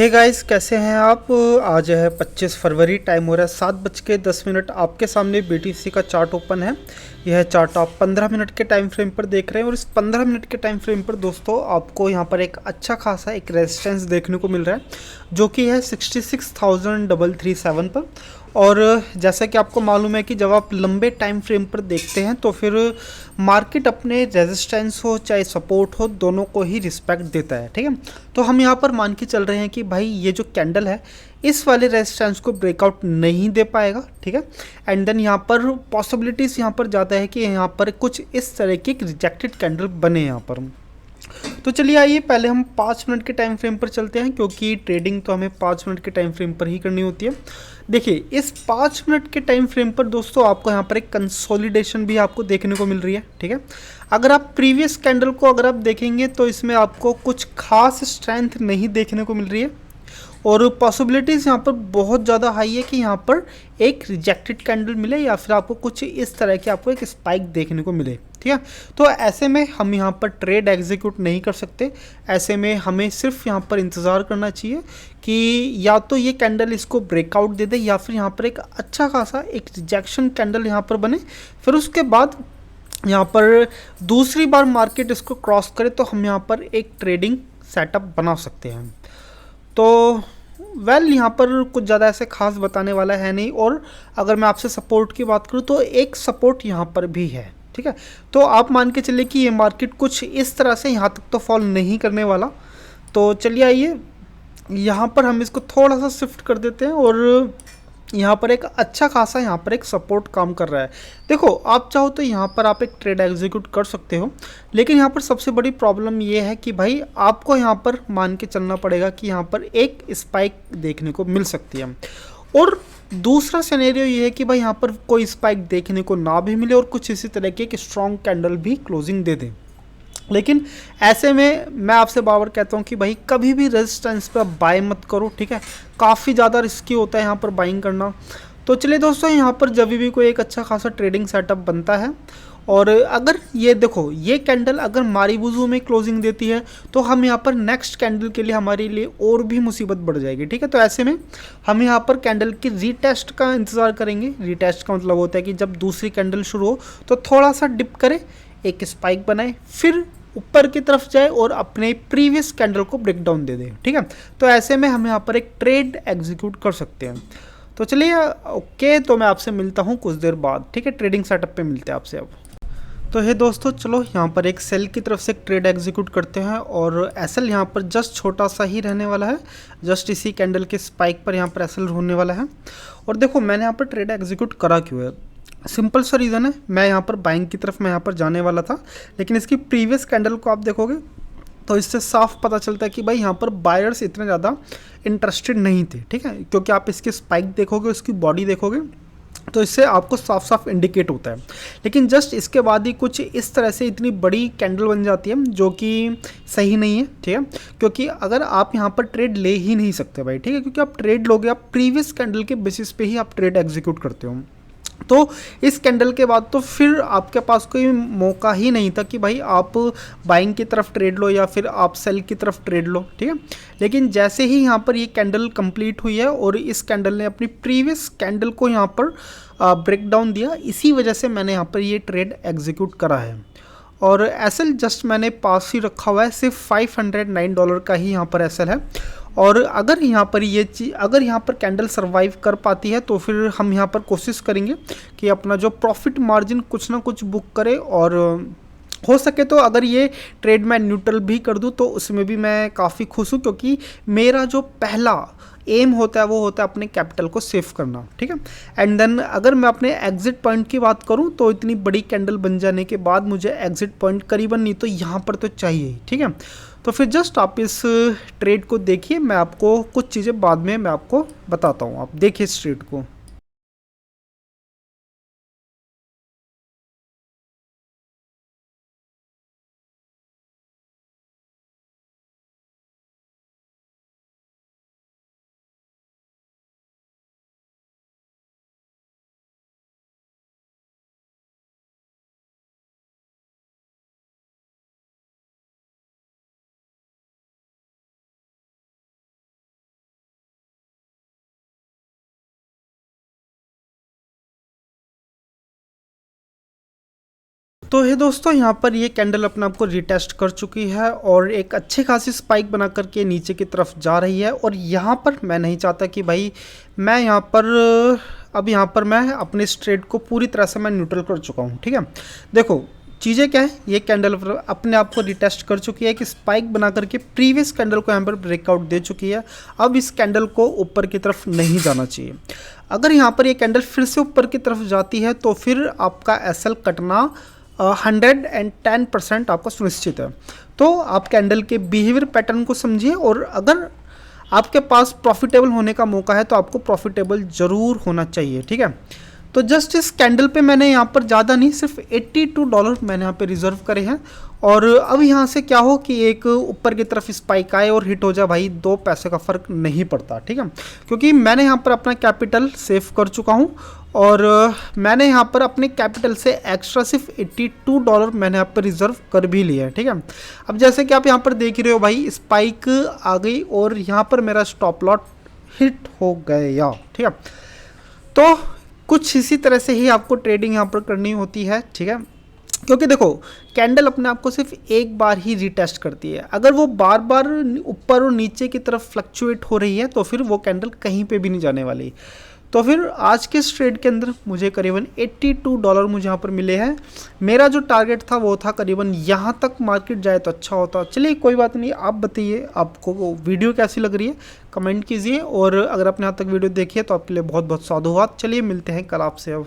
Hey guys, कैसे हैं आप। आज है 25 फरवरी, टाइम हो रहा है 7:10। आपके सामने बीटीसी का चार्ट ओपन है। यह चार्ट आप 15 मिनट के टाइम फ्रेम पर देख रहे हैं और इस 15 मिनट के टाइम फ्रेम पर दोस्तों आपको यहाँ पर एक अच्छा खासा एक रेजिस्टेंस देखने को मिल रहा है, जो कि है 66,337 पर। और जैसा कि आपको मालूम है कि जब आप लंबे टाइम फ्रेम पर देखते हैं तो फिर मार्केट अपने रेजिस्टेंस हो चाहे सपोर्ट हो दोनों को ही रिस्पेक्ट देता है। ठीक है, तो हम यहाँ पर मान के चल रहे हैं कि भाई ये जो कैंडल है इस वाले रेजिस्टेंस को ब्रेकआउट नहीं दे पाएगा। ठीक है, एंड देन यहाँ पर पॉसिबिलिटीज़ यहाँ पर ज़्यादा है कि यहाँ पर कुछ इस तरह की एक रिजेक्टेड कैंडल बने यहाँ पर। तो चलिए आइए पहले हम 5 मिनट के टाइम फ्रेम पर चलते हैं, क्योंकि ट्रेडिंग तो हमें 5 मिनट के टाइम फ्रेम पर ही करनी होती है। देखिए इस 5 मिनट के टाइम फ्रेम पर दोस्तों आपको यहाँ पर एक कंसोलिडेशन भी आपको देखने को मिल रही है। ठीक है, अगर आप प्रीवियस कैंडल को अगर आप देखेंगे तो इसमें आपको कुछ खास स्ट्रेंथ नहीं देखने को मिल रही है और पॉसिबिलिटीज़ यहाँ पर बहुत ज़्यादा हाई है कि यहाँ पर एक रिजेक्टेड कैंडल मिले या फिर आपको कुछ इस तरह की आपको एक स्पाइक देखने को मिले। ठीक है, तो ऐसे में हम यहाँ पर ट्रेड एग्जीक्यूट नहीं कर सकते। ऐसे में हमें सिर्फ यहाँ पर इंतज़ार करना चाहिए कि या तो ये कैंडल इसको ब्रेकआउट दे दे या फिर यहाँ पर एक अच्छा खासा एक रिजेक्शन कैंडल यहाँ पर बने, फिर उसके बाद यहाँ पर दूसरी बार मार्केट इसको क्रॉस करे तो हम यहाँ पर एक ट्रेडिंग सेटअप बना सकते हैं। तो यहाँ पर कुछ ज़्यादा ऐसे खास बताने वाला है नहीं। और अगर मैं आपसे सपोर्ट की बात करूँ तो एक सपोर्ट यहाँ पर भी है। ठीक है, तो आप मान के चलिए कि ये मार्केट कुछ इस तरह से यहाँ तक तो फॉल नहीं करने वाला। तो चलिए आइए यहाँ पर हम इसको थोड़ा सा शिफ्ट कर देते हैं और यहाँ पर एक अच्छा खासा यहाँ पर एक सपोर्ट काम कर रहा है। देखो आप चाहो तो यहाँ पर आप एक ट्रेड एग्जीक्यूट कर सकते हो, लेकिन यहाँ पर सबसे बड़ी प्रॉब्लम ये है कि भाई आपको यहाँ पर मान के चलना पड़ेगा कि यहाँ पर एक स्पाइक देखने को मिल सकती है। और दूसरा सिनेरियो ये है कि भाई यहाँ पर कोई स्पाइक देखने को ना भी मिले और कुछ इसी तरह की एक स्ट्रॉन्ग कैंडल भी क्लोजिंग दे दे। लेकिन ऐसे में मैं आपसे बार बार कहता हूँ कि भाई कभी भी रेजिस्टेंस पर बाय मत करो। ठीक है, काफ़ी ज़्यादा रिस्की होता है यहाँ पर बाइंग करना। तो चलिए दोस्तों, यहाँ पर जब भी कोई एक अच्छा खासा ट्रेडिंग सेटअप बनता है और अगर ये देखो ये कैंडल अगर मारीबुजू में क्लोजिंग देती है तो हम यहाँ पर नेक्स्ट कैंडल के लिए हमारे लिए और भी मुसीबत बढ़ जाएगी। ठीक है, तो ऐसे में हम यहाँ पर कैंडल की रीटेस्ट का इंतज़ार करेंगे। रीटेस्ट का मतलब होता है कि जब दूसरी कैंडल शुरू हो तो थोड़ा सा डिप करे, एक स्पाइक बनाए, फिर ऊपर की तरफ जाए और अपने प्रीवियस कैंडल को ब्रेक डाउन दे दे। ठीक है, तो ऐसे में हम यहाँ पर एक ट्रेड एग्जीक्यूट कर सकते हैं। तो चलिए ओके, तो मैं आपसे मिलता हूँ कुछ देर बाद। ठीक है, ट्रेडिंग सेटअप पे मिलते हैं आपसे अब। तो हे दोस्तों, चलो यहाँ पर एक सेल की तरफ से एक ट्रेड एग्जीक्यूट करते हैं और एसएल यहाँ पर जस्ट छोटा सा ही रहने वाला है। जस्ट इसी कैंडल के स्पाइक पर यहाँ पर एसएल होने वाला है। और देखो मैंने यहाँ पर ट्रेड एग्जीक्यूट करा क्यों है, सिंपल सा रीज़न है, मैं यहाँ पर बाइंग की तरफ मैं यहाँ पर जाने वाला था, लेकिन इसकी प्रीवियस कैंडल को आप देखोगे तो इससे साफ पता चलता है कि भाई यहाँ पर बायर्स इतने ज़्यादा इंटरेस्टेड नहीं थे। ठीक है, क्योंकि आप इसकी स्पाइक देखोगे, उसकी बॉडी देखोगे तो इससे आपको साफ साफ इंडिकेट होता है। लेकिन जस्ट इसके बाद ही कुछ इस तरह से इतनी बड़ी कैंडल बन जाती है जो कि सही नहीं है। ठीक है, क्योंकि अगर आप यहाँ पर ट्रेड ले ही नहीं सकते भाई। ठीक है, क्योंकि आप ट्रेड लोगे आप प्रीवियस कैंडल के बेसिस पे ही आप ट्रेड एग्जीक्यूट करते हो। तो इस कैंडल के बाद तो फिर आपके पास कोई मौका ही नहीं था कि भाई आप बाइंग की तरफ ट्रेड लो या फिर आप सेल की तरफ ट्रेड लो। ठीक है, लेकिन जैसे ही यहाँ पर ये कैंडल कंप्लीट हुई है और इस कैंडल ने अपनी प्रीवियस कैंडल को यहाँ पर ब्रेक डाउन दिया, इसी वजह से मैंने यहाँ पर ये ट्रेड एग्जीक्यूट करा है। और एसएल जस्ट मैंने पास ही रखा हुआ है, सिर्फ $509 का ही यहाँ पर एसएल है। और अगर यहाँ पर ये चीज़ अगर यहाँ पर कैंडल सरवाइव कर पाती है तो फिर हम यहाँ पर कोशिश करेंगे कि अपना जो प्रॉफिट मार्जिन कुछ ना कुछ बुक करें। और हो सके तो अगर ये ट्रेड मैं न्यूट्रल भी कर दूँ तो उसमें भी मैं काफ़ी खुश हूँ, क्योंकि मेरा जो पहला एम होता है वो होता है अपने कैपिटल को सेव करना। ठीक है, एंड देन अगर मैं अपने एग्जिट पॉइंट की बात करूं तो इतनी बड़ी कैंडल बन जाने के बाद मुझे एग्जिट पॉइंट करीबन नहीं तो यहाँ पर तो चाहिए ही। ठीक है, तो फिर जस्ट आप इस ट्रेड को देखिए, मैं आपको कुछ चीज़ें बाद में मैं आपको बताता हूँ, आप देखिए इस ट्रेड को। तो ये दोस्तों यहाँ पर ये कैंडल अपने आप को रिटेस्ट कर चुकी है और एक अच्छी खासी स्पाइक बना करके नीचे की तरफ जा रही है। और यहाँ पर मैं नहीं चाहता कि भाई मैं यहाँ पर अब यहाँ पर मैं अपने इस ट्रेड को पूरी तरह से मैं न्यूट्रल कर चुका हूँ। ठीक है, देखो चीज़ें क्या है, ये कैंडल अपने आप को रिटेस्ट कर चुकी है कि स्पाइक बना करके प्रीवियस कैंडल को यहाँ पर ब्रेकआउट दे चुकी है। अब इस कैंडल को ऊपर की तरफ नहीं जाना चाहिए। अगर यहाँ पर ये कैंडल फिर से ऊपर की तरफ जाती है तो फिर आपका एसएल कटना 110% आपका सुनिश्चित है। तो आप कैंडल के बिहेवियर पैटर्न को समझिए और अगर आपके पास प्रॉफिटेबल होने का मौका है तो आपको प्रॉफिटेबल ज़रूर होना चाहिए। ठीक है, तो जस्ट इस कैंडल पे मैंने यहाँ पर ज़्यादा नहीं, सिर्फ $82 मैंने यहाँ पे रिजर्व करे हैं। और अब यहाँ से क्या हो कि एक ऊपर की तरफ स्पाइक आए और हिट हो जाए, भाई 2 पैसे का फ़र्क नहीं पड़ता। ठीक है, क्योंकि मैंने यहाँ पर अपना कैपिटल सेव कर चुका हूँ और मैंने यहाँ पर अपने कैपिटल से एक्स्ट्रा सिर्फ $82 मैंने यहाँ पर रिजर्व कर भी लिया है। ठीक है, अब जैसे कि आप यहाँ पर देख रहे हो भाई स्पाइक आ गई और यहाँ पर मेरा स्टॉप लॉट हिट हो गया। ठीक है, तो कुछ इसी तरह से ही आपको ट्रेडिंग यहाँ पर करनी होती है। ठीक है, क्योंकि देखो कैंडल अपने आप को सिर्फ एक बार ही रिटेस्ट करती है। अगर वो बार बार ऊपर और नीचे की तरफ फ्लक्चुएट हो रही है तो फिर वो कैंडल कहीं पे भी नहीं जाने वाली। तो फिर आज के इस ट्रेड के अंदर मुझे करीबन $82 मुझे यहाँ पर मिले हैं। मेरा जो टारगेट था वो था करीबन यहाँ तक मार्केट जाए तो अच्छा होता। चलिए कोई बात नहीं, आप बताइए आपको वीडियो कैसी लग रही है, कमेंट कीजिए। और अगर आपने यहाँ तक वीडियो देखी है तो आपके लिए बहुत बहुत साधुवाद। चलिए मिलते हैं कल आपसे अब।